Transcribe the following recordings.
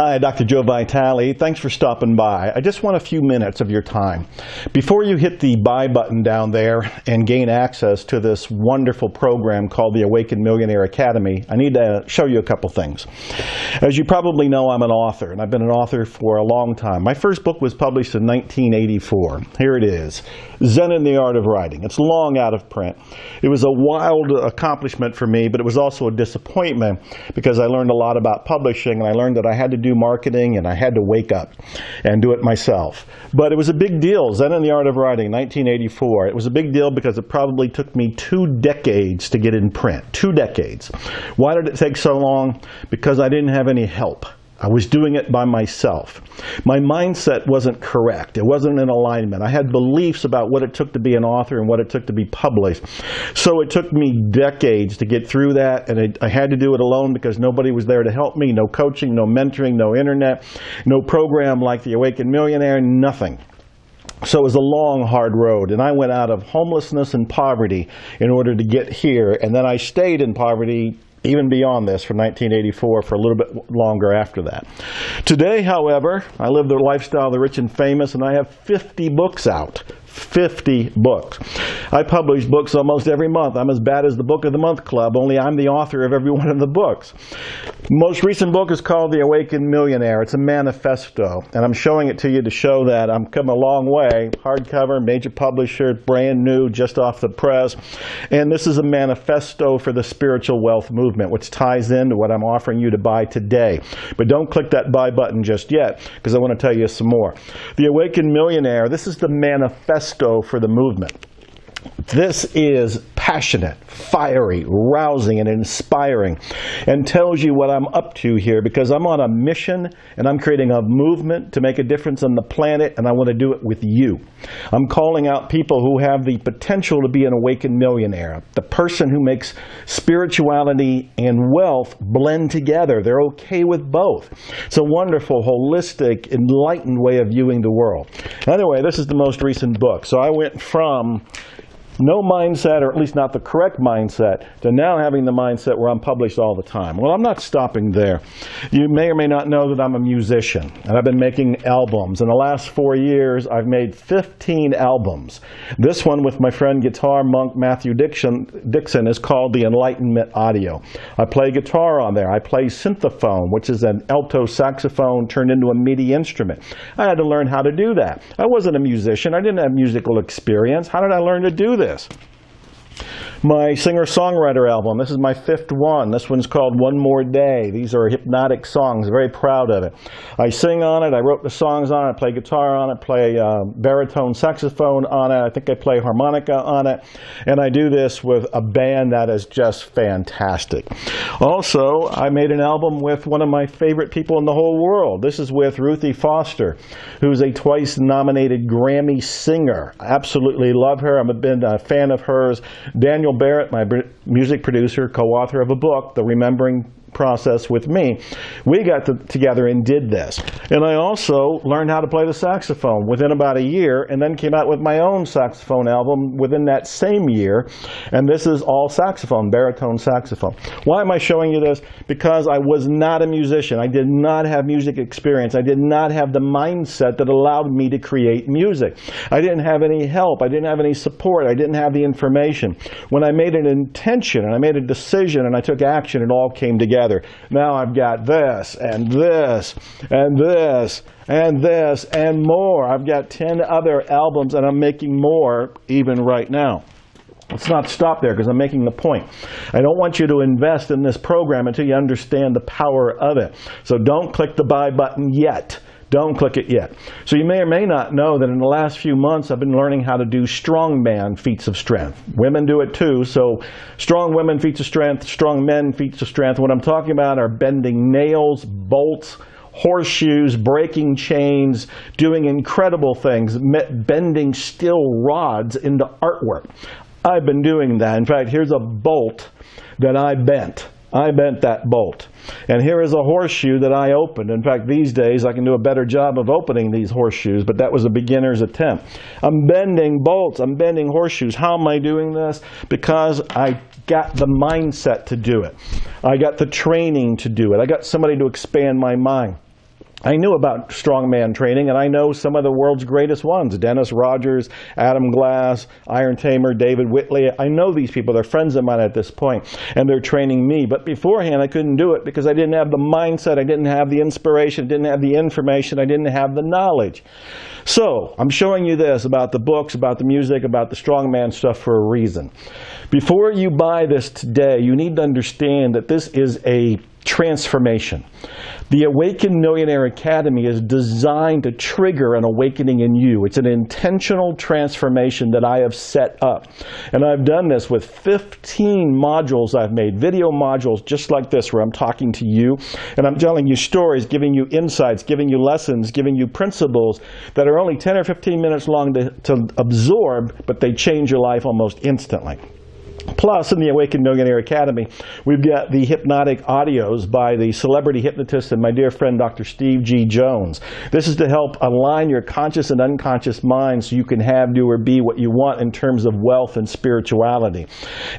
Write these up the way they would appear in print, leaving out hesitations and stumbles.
Hi, Dr. Joe Vitale. Thanks for stopping by. I just want a few minutes of your time. Before you hit the buy button down there and gain access to this wonderful program called the Awakened Millionaire Academy, I need to show you a couple things. As you probably know, I'm an author, and I've been an author for a long time. My first book was published in 1984. Here it is, Zen in the Art of Writing. It's long out of print. It was a wild accomplishment for me, but it was also a disappointment because I learned a lot about publishing, and I learned that I had to do marketing and I had to wake up and do it myself. But it was a big deal. Zen in the Art of Writing, 1984. It was a big deal because it probably took me 2 decades to get in print. 2 decades. Why did it take so long? Because I didn't have any help. I was doing it by myself. My mindset wasn't correct. It wasn't in alignment. I had beliefs about what it took to be an author and what it took to be published. So it took me decades to get through that, and I had to do it alone because nobody was there to help me. No coaching, no mentoring, no internet, no program like the Awakened Millionaire, nothing. So it was a long, hard road, and I went out of homelessness and poverty in order to get here, and then I stayed in poverty even beyond this, from 1984 for a little bit longer after that. Today, however, I live the lifestyle of the rich and famous, and I have 50 books out. 50 books. I publish books almost every month. I'm as bad as the Book of the Month Club, only I'm the author of every one of the books. Most recent book is called The Awakened Millionaire. It's a manifesto, and I'm showing it to you to show that I'm come a long way. Hardcover, major publisher, brand new, just off the press. And this is a manifesto for the spiritual wealth movement, which ties into what I'm offering you to buy today. But don't click that buy button just yet, because I want to tell you some more. The Awakened Millionaire, this is the manifesto for the movement. This is passionate, fiery, rousing, and inspiring, and tells you what I'm up to here, because I'm on a mission and I'm creating a movement to make a difference on the planet, and I want to do it with you. I'm calling out people who have the potential to be an awakened millionaire, the person who makes spirituality and wealth blend together. They're okay with both. It's a wonderful, holistic, enlightened way of viewing the world. Anyway, this is the most recent book. So I went from no mindset, or at least not the correct mindset, to now having the mindset where I'm published all the time. Well, I'm not stopping there. You may or may not know that I'm a musician, and I've been making albums. In the last 4 years, I've made 15 albums. This one with my friend guitar monk Matthew Dixon is called the Enlightenment Audio. I play guitar on there. I play synthophone, which is an alto saxophone turned into a MIDI instrument. I had to learn how to do that. I wasn't a musician. I didn't have musical experience. How did I learn to do this? My singer-songwriter album, this is my 5th one. This one's called One More Day. These are hypnotic songs. I'm very proud of it. I sing on it. I wrote the songs on it. I play guitar on it, play baritone saxophone on it. I think I play harmonica on it. And I do this with a band that is just fantastic. Also, I made an album with one of my favorite people in the whole world. This is with Ruthie Foster, who's a twice-nominated Grammy singer. I absolutely love her. I've been a fan of hers. Daniel Barrett, my music producer, co-author of a book, The Remembering Process with me, we got together and did this. And I also learned how to play the saxophone within about a year, and then came out with my own saxophone album within that same year. And this is all saxophone, baritone saxophone. Why am I showing you this? Because I was not a musician. I did not have music experience. I did not have the mindset that allowed me to create music. I didn't have any help. I didn't have any support. I didn't have the information. When I made an intention and I made a decision and I took action, it all came together. Now I've got this and this and this and this and more. I've got 10 other albums, and I'm making more even right now. Let's not stop there, because I'm making the point. I don't want you to invest in this program until you understand the power of it. So don't click the buy button yet. Don't click it yet. So you may or may not know that in the last few months I've been learning how to do strongman feats of strength. Women do it too, so strong women feats of strength, strong men feats of strength. What I'm talking about are bending nails, bolts, horseshoes, breaking chains, doing incredible things, bending steel rods into artwork. I've been doing that. In fact, here's a bolt that I bent. I bent that bolt. And here is a horseshoe that I opened. In fact, these days I can do a better job of opening these horseshoes, but that was a beginner's attempt. I'm bending bolts. I'm bending horseshoes. How am I doing this? Because I got the mindset to do it. I got the training to do it. I got somebody to expand my mind. I knew about strongman training, and I know some of the world's greatest ones. Dennis Rogers, Adam Glass, Iron Tamer, David Whitley. I know these people. They're friends of mine at this point, and they're training me. But beforehand, I couldn't do it because I didn't have the mindset. I didn't have the inspiration. I didn't have the information. I didn't have the knowledge. So I'm showing you this about the books, about the music, about the strongman stuff for a reason. Before you buy this today, you need to understand that this is a transformation. The Awakened Millionaire Academy is designed to trigger an awakening in you. It's an intentional transformation that I have set up. And I've done this with 15 modules I've made, video modules just like this, where I'm talking to you and I'm telling you stories, giving you insights, giving you lessons, giving you principles that are only 10 or 15 minutes long to absorb, but they change your life almost instantly. Plus, in the Awakened Millionaire Academy, we've got the hypnotic audios by the celebrity hypnotist and my dear friend, Dr. Steve G. Jones. This is to help align your conscious and unconscious mind so you can have, do, or be what you want in terms of wealth and spirituality.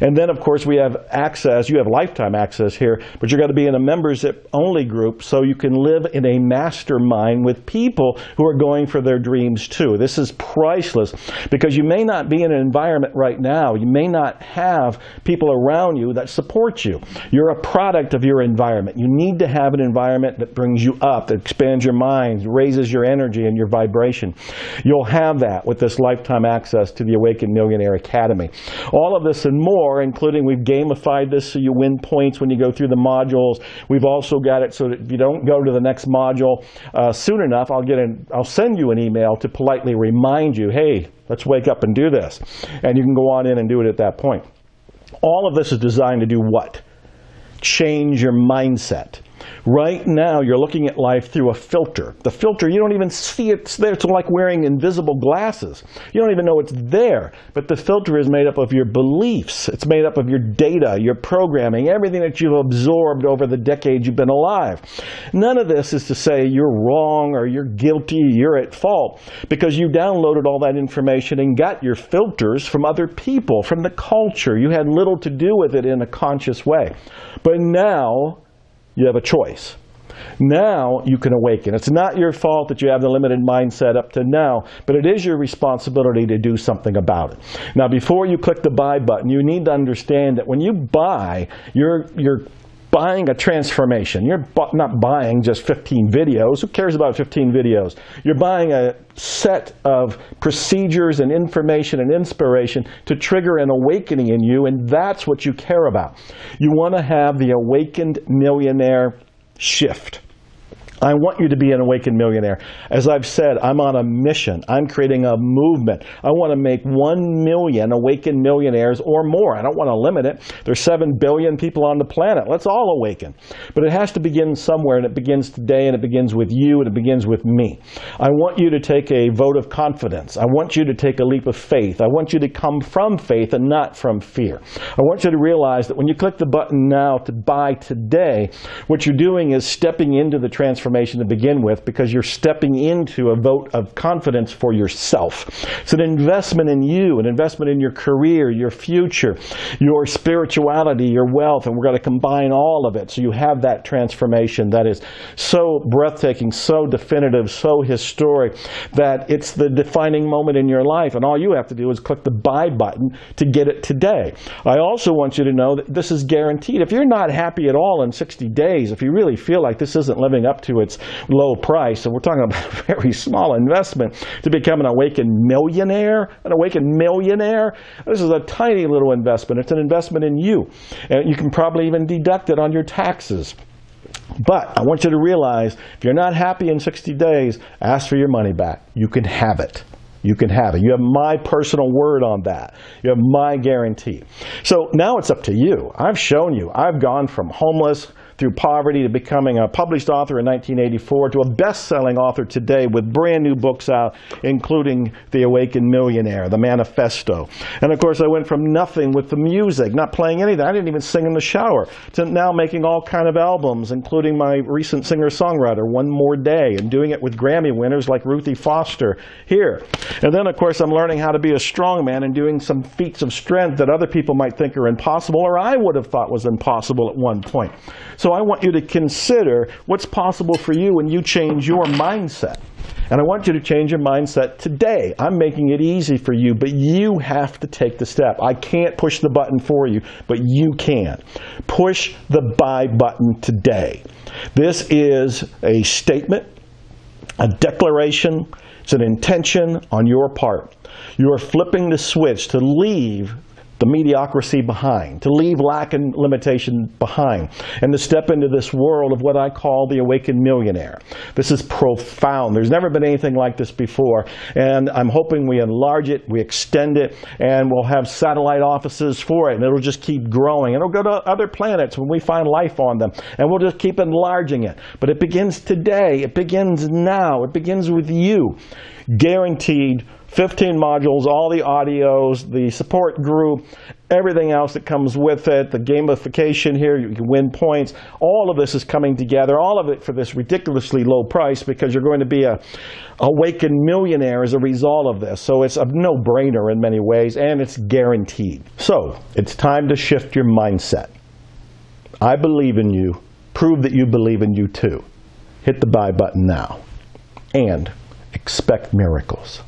And then, of course, we have access. You have lifetime access here, but you're going to be in a members-only group so you can live in a mastermind with people who are going for their dreams, too. This is priceless because you may not be in an environment right now. You may not have people around you that support you. You're a product of your environment. You need to have an environment that brings you up, that expands your mind, raises your energy and your vibration. You'll have that with this lifetime access to the Awakened Millionaire Academy. All of this and more, including we've gamified this so you win points when you go through the modules. We've also got it so that if you don't go to the next module soon enough, I'll send you an email to politely remind you, hey, let's wake up and do this. And you can go on in and do it at that point. All of this is designed to do what? Change your mindset. Right now, you're looking at life through a filter. The filter, you don't even see it's there. It's like wearing invisible glasses. You don't even know it's there. But the filter is made up of your beliefs. It's made up of your data, your programming, everything that you've absorbed over the decades you've been alive. None of this is to say you're wrong or you're guilty, you're at fault, because you downloaded all that information and got your filters from other people, from the culture. You had little to do with it in a conscious way. But now, you have a choice. Now you can awaken. It's not your fault that you have the limited mindset up to now, but it is your responsibility to do something about it. Now, before you click the buy button, you need to understand that when you buy, you're buying a transformation. You're not buying just 15 videos. Who cares about 15 videos? You're buying a set of procedures and information and inspiration to trigger an awakening in you, and that's what you care about. You want to have the Awakened Millionaire shift. I want you to be an awakened millionaire. As I've said, I'm on a mission. I'm creating a movement. I want to make 1 million awakened millionaires or more. I don't want to limit it. There's 7 billion people on the planet. Let's all awaken. But it has to begin somewhere, and it begins today, and it begins with you, and it begins with me. I want you to take a vote of confidence. I want you to take a leap of faith. I want you to come from faith and not from fear. I want you to realize that when you click the button now to buy today, what you're doing is stepping into the transformation to begin with, because you're stepping into a vote of confidence for yourself. It's an investment in you, an investment in your career, your future, your spirituality, your wealth, and we're going to combine all of it so you have that transformation that is so breathtaking, so definitive, so historic, that it's the defining moment in your life, and all you have to do is click the buy button to get it today. I also want you to know that this is guaranteed. If you're not happy at all in 60 days, if you really feel like this isn't living up to its low price, and we're talking about a very small investment to become an awakened millionaire, this is a tiny little investment. It's an investment in you, and you can probably even deduct it on your taxes. But I want you to realize, if you're not happy in 60 days, ask for your money back. You can have it. You can have it. You have my personal word on that. You have my guarantee. So now it's up to you. I've shown you. I've gone from homeless through poverty to becoming a published author in 1984 to a best-selling author today with brand new books out, including The Awakened Millionaire, The Manifesto. And of course, I went from nothing with the music, not playing anything. I didn't even sing in the shower, to now making all kind of albums, including my recent singer-songwriter, One More Day, and doing it with Grammy winners like Ruthie Foster here. And then, of course, I'm learning how to be a strong man and doing some feats of strength that other people might think are impossible, or I would have thought was impossible at one point. So So I want you to consider what's possible for you when you change your mindset. And I want you to change your mindset today. I'm making it easy for you, but you have to take the step. I can't push the button for you, but you can. Push the buy button today. This is a statement, a declaration, it's an intention on your part. You are flipping the switch to leave the mediocrity behind, to leave lack and limitation behind, and to step into this world of what I call the awakened millionaire. This is profound. There's never been anything like this before, and I'm hoping we enlarge it, we extend it, and we'll have satellite offices for it, and it'll just keep growing. It'll go to other planets when we find life on them, and we'll just keep enlarging it. But it begins today. It begins now. It begins with you. Guaranteed 15 modules, all the audios, the support group, everything else that comes with it, the gamification here, you can win points. All of this is coming together, all of it for this ridiculously low price, because you're going to be a awakened millionaire as a result of this. So it's a no-brainer in many ways, and it's guaranteed. So it's time to shift your mindset. I believe in you. Prove that you believe in you too. Hit the buy button now. And expect miracles.